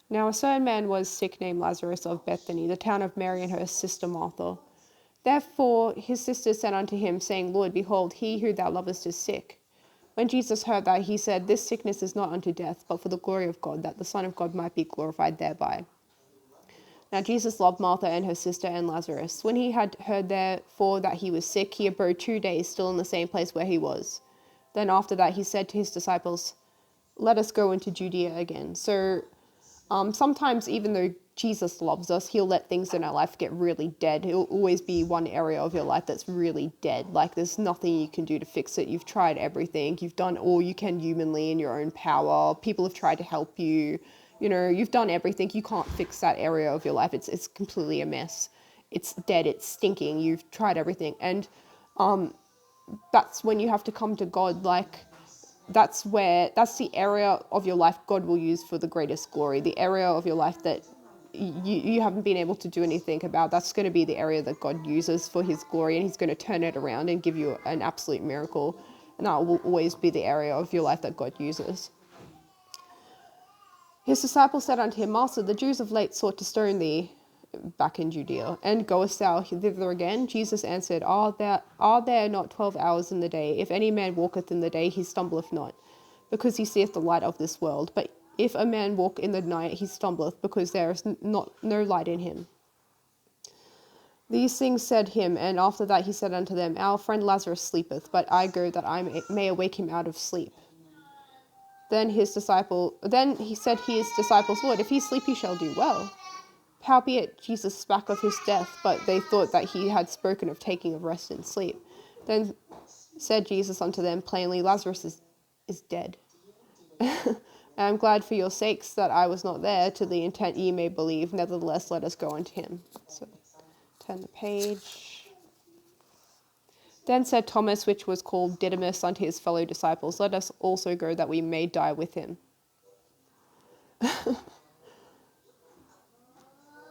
Now a certain man was sick named Lazarus of Bethany, the town of Mary and her sister Martha. Therefore his sisters sent unto him, saying, Lord, behold, he who thou lovest is sick. When Jesus heard that, he said, This sickness is not unto death, but for the glory of God, that the Son of God might be glorified thereby. Now Jesus loved Martha and her sister and Lazarus. When he had heard therefore that he was sick, he abode 2 days still in the same place where he was. Then after that he said to his disciples, Let us go into Judea again. So sometimes even though Jesus loves us, he'll let things in our life get really dead. It'll always be one area of your life that's really dead. Like there's nothing you can do to fix it. You've tried everything. You've done all you can humanly in your own power. People have tried to help you. You know, you've done everything. You can't fix that area of your life. It's completely a mess. It's dead. It's stinking. You've tried everything. And that's when you have to come to God. Like, that's the area of your life God will use for the greatest glory. The area of your life that you haven't been able to do anything about, that's going to be the area that God uses for his glory, and he's going to turn it around and give you an absolute miracle. And that will always be the area of your life that God uses. His disciples said unto him, Master, the Jews of late sought to stone thee, back in Judea, and goest thou thither again? Jesus answered, Are there not 12 hours in the day? If any man walketh in the day, he stumbleth not, because he seeth the light of this world. But if a man walk in the night, he stumbleth, because there is no light in him. These things said him, and after that he said unto them, Our friend Lazarus sleepeth, but I go that I may awake him out of sleep. Then he said his disciples, Lord, if he sleep, he shall do well. Howbeit Jesus spake of his death, but they thought that he had spoken of taking of rest and sleep. Then said Jesus unto them plainly, Lazarus is dead. I am glad for your sakes that I was not there, to the intent ye may believe. Nevertheless, let us go unto him. So turn the page. Then said Thomas, which was called Didymus, unto his fellow disciples, Let us also go, that we may die with him.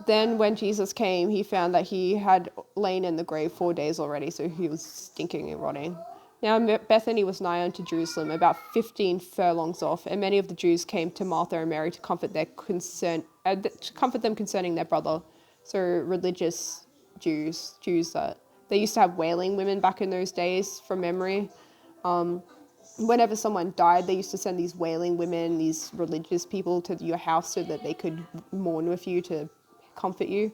Then when Jesus came, he found that he had lain in the grave 4 days already, so he was stinking and rotting. Now Bethany was nigh unto Jerusalem, about 15 furlongs off, and many of the Jews came to Martha and Mary to comfort them concerning their brother. So religious Jews that they used to have wailing women back in those days, from memory. Whenever someone died, they used to send these wailing women, these religious people, to your house so that they could mourn with you, to comfort you.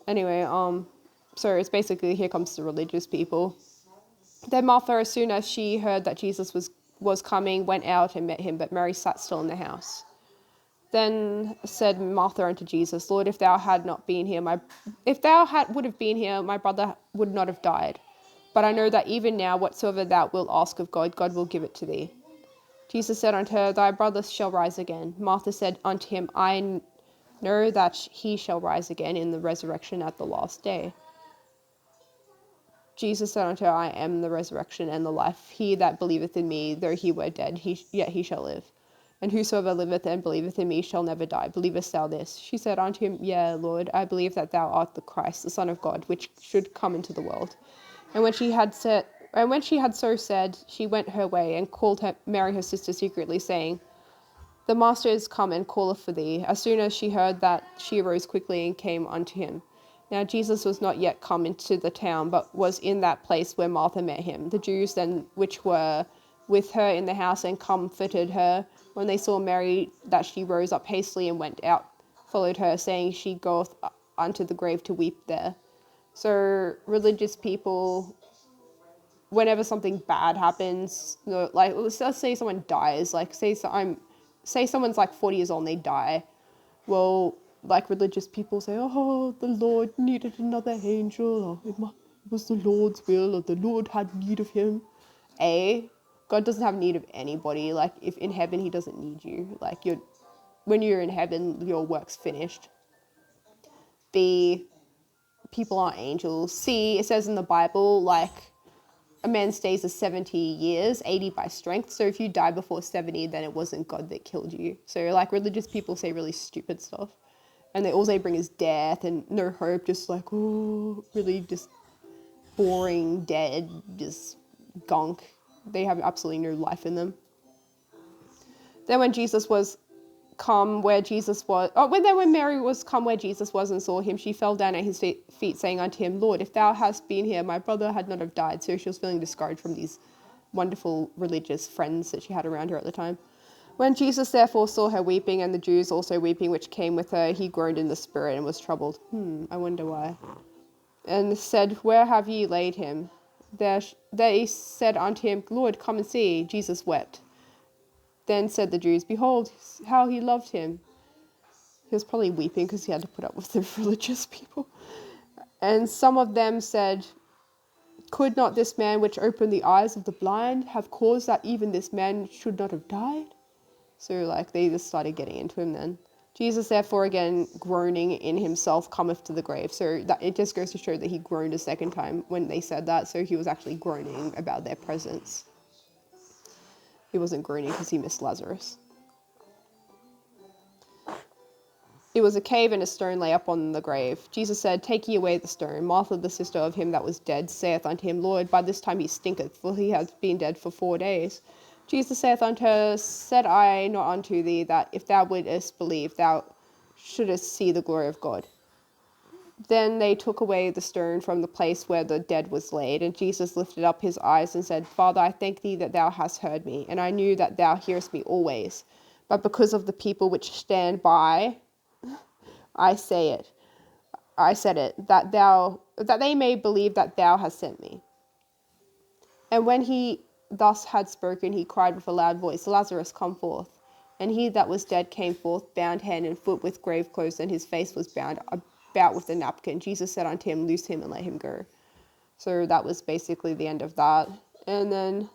Anyway, so it's basically, here comes the religious people. Then Martha, as soon as she heard that Jesus was coming, went out and met him, but Mary sat still in the house. Then said Martha unto Jesus, Lord, if thou had not been here, would have been here, my brother would not have died. But I know that even now, whatsoever thou wilt ask of God, God will give it to thee. Jesus said unto her, Thy brother shall rise again. Martha said unto him, I know that he shall rise again in the resurrection at the last day. Jesus said unto her, I am the resurrection and the life. He that believeth in me, though he were dead, yet he shall live. And whosoever liveth and believeth in me shall never die. Believest thou this? She said unto him, Yea, Lord, I believe that thou art the Christ, the Son of God, which should come into the world. And when she had so said, she went her way, and called Mary her sister secretly, saying, The Master is come and calleth for thee. As soon as she heard that, she arose quickly and came unto him. Now Jesus was not yet come into the town, but was in that place where Martha met him. The Jews then which were with her in the house and comforted her, when they saw Mary, that she rose up hastily and went out, followed her, saying, She goeth unto the grave to weep there. So religious people, whenever something bad happens, like let's say someone dies, like say someone's like 40 years old and they die. Well, like religious people say, oh, the Lord needed another angel, or it was the Lord's will, or the Lord had need of him. God doesn't have need of anybody. Like, if in heaven, he doesn't need you. Like, when you're in heaven, your work's finished. B, people aren't angels. C, it says in the Bible, like, a man's days are 70 years, 80 by strength. So if you die before 70, then it wasn't God that killed you. So, like, religious people say really stupid stuff. And all they bring is death and no hope, just like, oh, really just boring, dead, just gunk. They have absolutely no life in them. Then when Jesus was come where Jesus was. Oh, when Mary was come where Jesus was and saw him, she fell down at his feet, saying unto him, Lord, if thou hadst been here, my brother had not have died. So she was feeling discouraged from these wonderful religious friends that she had around her at the time. When Jesus therefore saw her weeping, and the Jews also weeping which came with her, he groaned in the spirit and was troubled. I wonder why. And said, Where have ye laid him? They said unto him, Lord, come and see. Jesus wept. Then said the Jews, Behold, how he loved him. He was probably weeping because he had to put up with the religious people. And some of them said, Could not this man which opened the eyes of the blind have caused that even this man should not have died? So they just started getting into him then. Jesus therefore again groaning in himself cometh to the grave. So that it just goes to show that he groaned a second time when they said that. So he was actually groaning about their presence. He wasn't groaning because he missed Lazarus. It was a cave, and a stone lay upon the grave. Jesus said, Take ye away the stone. Martha, the sister of him that was dead, saith unto him, Lord, by this time he stinketh, for he hath been dead for 4 days. Jesus saith unto her, Said I not unto thee, that if thou wouldest believe, thou shouldest see the glory of God? Then they took away the stone from the place where the dead was laid, and Jesus lifted up his eyes and said, Father, I thank thee that thou hast heard me, and I knew that thou hearest me always. But because of the people which stand by, I said it, that they may believe that thou hast sent me. And when he thus had spoken, he cried with a loud voice, Lazarus, come forth. And he that was dead came forth, bound hand and foot with grave clothes, and his face was bound about with a napkin. Jesus said unto him, Loose him and let him go. So that was basically the end of that. And then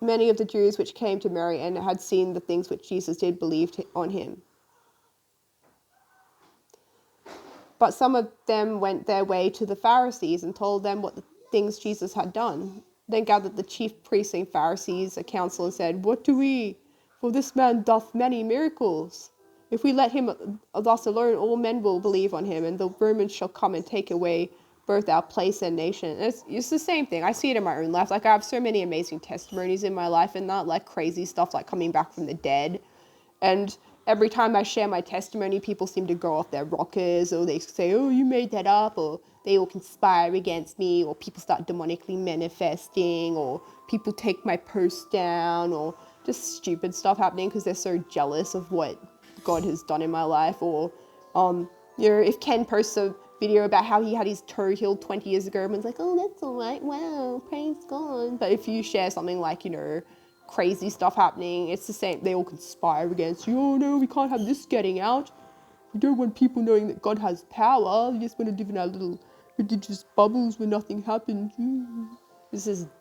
many of the Jews which came to Mary and had seen the things which Jesus did believed on him. But some of them went their way to the Pharisees and told them what the things Jesus had done. Then gathered the chief priests and Pharisees a council and said, What do we? For this man doth many miracles. If we let him thus alone, all men will believe on him, and the Romans shall come and take away both our place and nation. And it's the same thing. I see it in my own life. I have so many amazing testimonies in my life and that, crazy stuff, coming back from the dead. And every time I share my testimony, people seem to go off their rockers, or they say, oh, you made that up, or they all conspire against me, or people start demonically manifesting, or people take my post down, or just stupid stuff happening because they're so jealous of what God has done in my life. Or, if Ken posts a video about how he had his toe healed 20 years ago, everyone's like, oh, that's all right, wow, praise God. But if you share something crazy stuff happening, it's the same. They all conspire against you. Oh no, we can't have this getting out. We don't want people knowing that God has power. We just want to live in our little religious bubbles where nothing happens.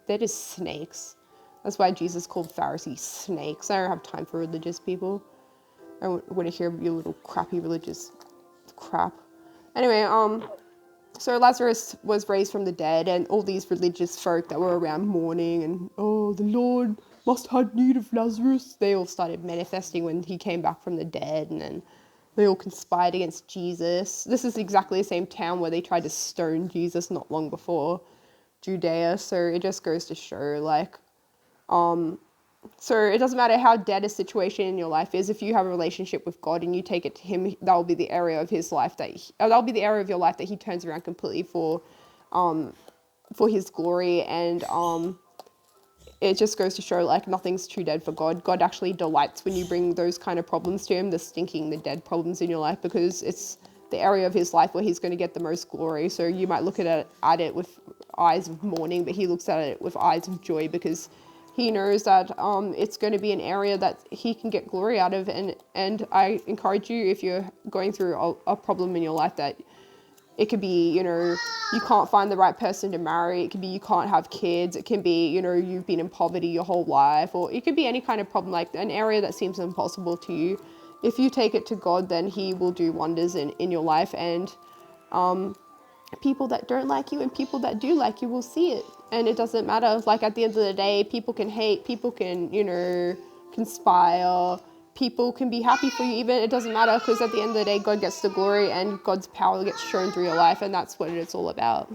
They're just snakes. That's why Jesus called Pharisees snakes. I don't have time for religious people. I want to hear your little crappy religious crap. Anyway, so Lazarus was raised from the dead, and all these religious folk that were around mourning and, oh, the Lord must have need of Lazarus, they all started manifesting when he came back from the dead, and then they all conspired against Jesus. This is exactly the same town where they tried to stone Jesus not long before, Judea. So it just goes to show, so it doesn't matter how dead a situation in your life is. If you have a relationship with God and you take it to him, that will be the area of his life that'll be the area of your life that he turns around completely for his glory. And it just goes to show nothing's too dead for God. God actually delights when you bring those kind of problems to him, the stinking, the dead problems in your life, because it's the area of his life where he's going to get the most glory. So you might look at it with eyes of mourning, but he looks at it with eyes of joy, because he knows that it's going to be an area that he can get glory out of. And I encourage you, if you're going through a problem in your life, that it could be, you can't find the right person to marry. It could be you can't have kids. It can be, you've been in poverty your whole life. Or it could be any kind of problem, an area that seems impossible to you. If you take it to God, then he will do wonders in your life. And people that don't like you and people that do like you will see it. And it doesn't matter. At the end of the day, people can hate, people can, conspire, people can be happy for you even. It doesn't matter, because at the end of the day, God gets the glory and God's power gets shown through your life, and that's what it's all about.